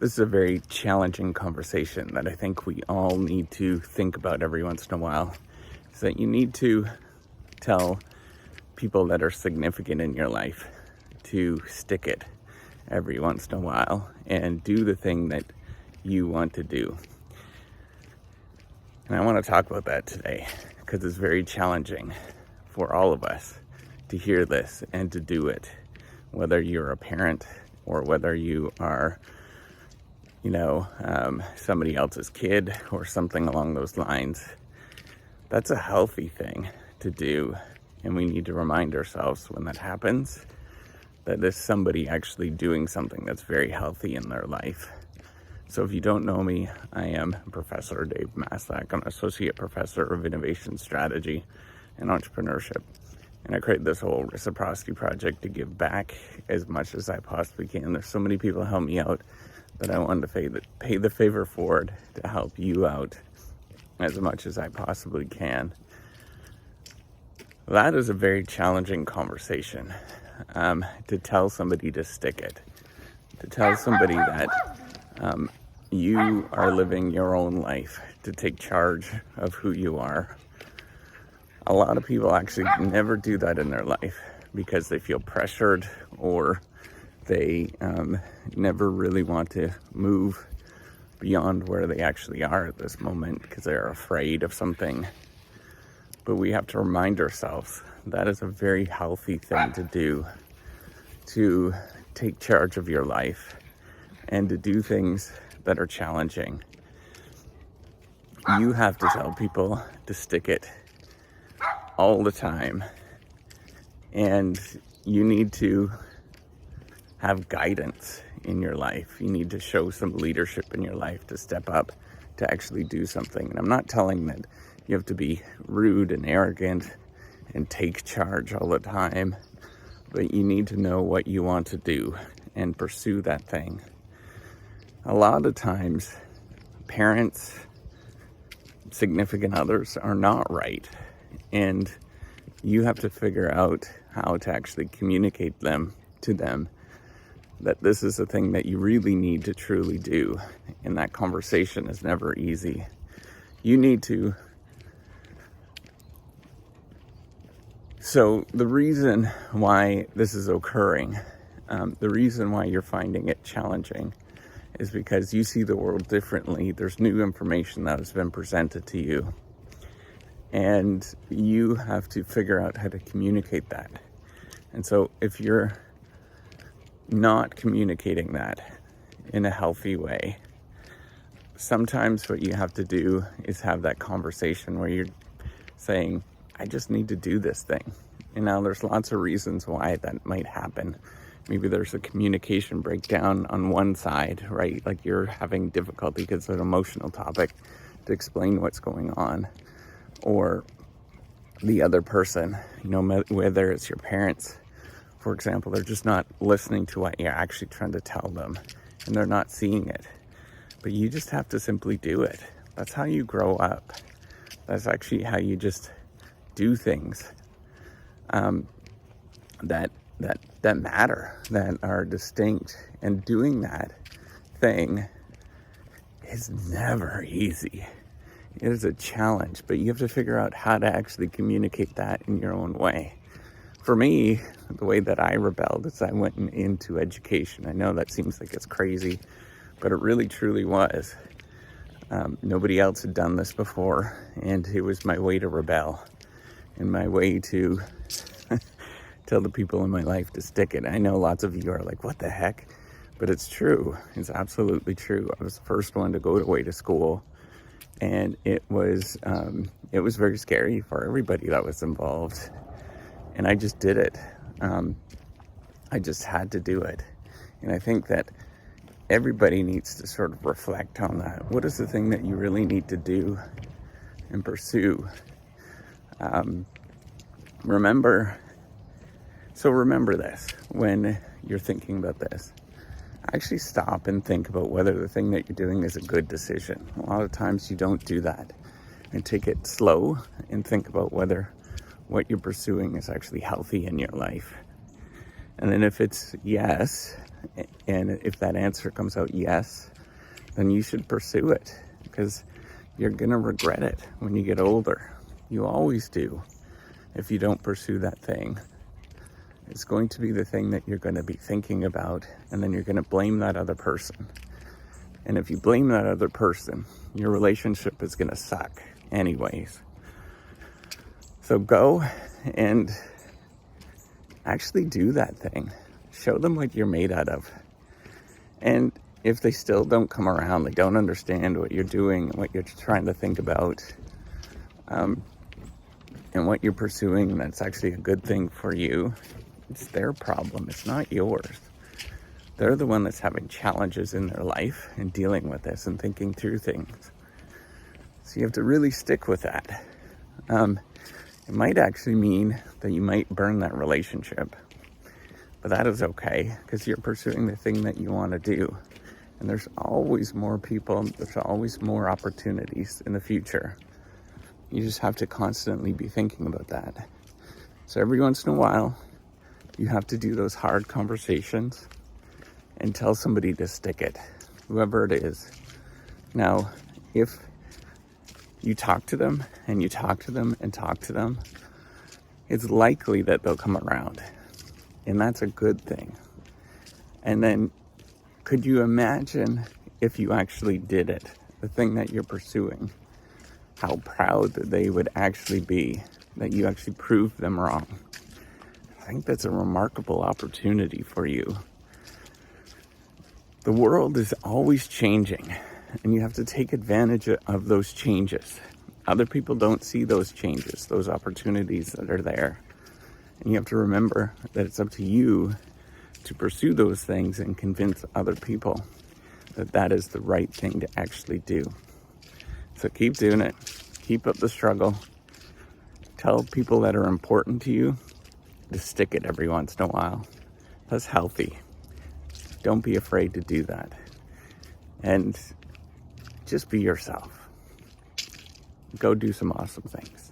This is a very challenging conversation that I think we all need to think about every once in a while. Is that you need to tell people that are significant in your life to stick it every once in a while and do the thing that you want to do. And I want to talk about that today because it's very challenging for all of us to hear this and to do it, whether you're a parent or whether you are somebody else's kid or something along those lines. That's a healthy thing to do. And we need to remind ourselves when that happens that there's somebody actually doing something that's very healthy in their life. So if you don't know me, I am Professor Dave Maslach. I'm an Associate Professor of Innovation Strategy and Entrepreneurship. And I created this whole reciprocity project to give back as much as I possibly can. There's so many people help me out that I wanted to pay the favor forward to help you out as much as I possibly can. That is a very challenging conversation, to tell somebody to stick it, to tell somebody that you are living your own life, to take charge of who you are. A lot of people actually never do that in their life because they feel pressured or they never really want to move beyond where they actually are at this moment because they're afraid of something. But we have to remind ourselves that is a very healthy thing to do, to take charge of your life and to do things that are challenging. You have to tell people to stick it all the time. And you need to have guidance in your life. You need to show some leadership in your life to step up, to actually do something. And I'm not telling that you have to be rude and arrogant and take charge all the time, but you need to know what you want to do and pursue that thing. A lot of times, parents, significant others are not right. And you have to figure out how to actually communicate to them that this is a thing that you really need to truly do. And that conversation is never easy. You need to. So the reason why this is occurring, the reason why you're finding it challenging is because you see the world differently. There's new information that has been presented to you. And you have to figure out how to communicate that. And so if you're not communicating that in a healthy way, sometimes what you have to do is have that conversation where you're saying, I just need to do this thing. And now there's lots of reasons why that might happen. Maybe there's a communication breakdown on one side, right? Like you're having difficulty because it's an emotional topic to explain what's going on. Or the other person, whether it's your parents, for example, they're just not listening to what you're actually trying to tell them and they're not seeing it. But you just have to simply do it. That's how you grow up. That's actually how you just do things that matter, that are distinct. And doing that thing is never easy. It is a challenge, but you have to figure out how to actually communicate that in your own way. For me, the way that I rebelled is I went into education. I know that seems like it's crazy, but it really truly was. Nobody else had done this before, and it was my way to rebel and my way to tell the people in my life to stick it. I know lots of you are like, what the heck? But it's true. It's absolutely true. I was the first one to go away to school. And it was very scary for everybody that was involved. And I just did it. I just had to do it. And I think that everybody needs to sort of reflect on that. What is the thing that you really need to do and pursue? Remember this when you're thinking about this. Actually stop and think about whether the thing that you're doing is a good decision. A lot of times you don't do that. And take it slow and think about whether what you're pursuing is actually healthy in your life. And then if it's yes, And if that answer comes out yes, then you should pursue it, because you're going to regret it when you get older. You always do. If you don't pursue that thing, it's going to be the thing that you're going to be thinking about, and then you're going to blame that other person. And if you blame that other person, your relationship is going to suck anyways. So go and actually do that thing. Show them what you're made out of. And if they still don't come around, they don't understand what you're doing, what you're trying to think about, and what you're pursuing, that's actually a good thing for you, it's their problem. It's not yours. They're the one that's having challenges in their life and dealing with this and thinking through things. So you have to really stick with that. It might actually mean that you might burn that relationship. But that is okay, because you're pursuing the thing that you want to do. And there's always more people, there's always more opportunities in the future. You just have to constantly be thinking about that. So every once in a while, you have to do those hard conversations and tell somebody to stick it, whoever it is. Now, if you talk to them and you talk to them and talk to them, it's likely that they'll come around. And that's a good thing. And then could you imagine if you actually did it, the thing that you're pursuing, how proud that they would actually be that you actually proved them wrong? I think that's a remarkable opportunity for you. The world is always changing, and you have to take advantage of those changes. Other people don't see those changes, those opportunities that are there. And you have to remember that it's up to you to pursue those things and convince other people that that is the right thing to actually do. So keep doing it. Keep up the struggle. Tell people that are important to you to stick it every once in a while. That's healthy. Don't be afraid to do that. And just be yourself. Go do some awesome things.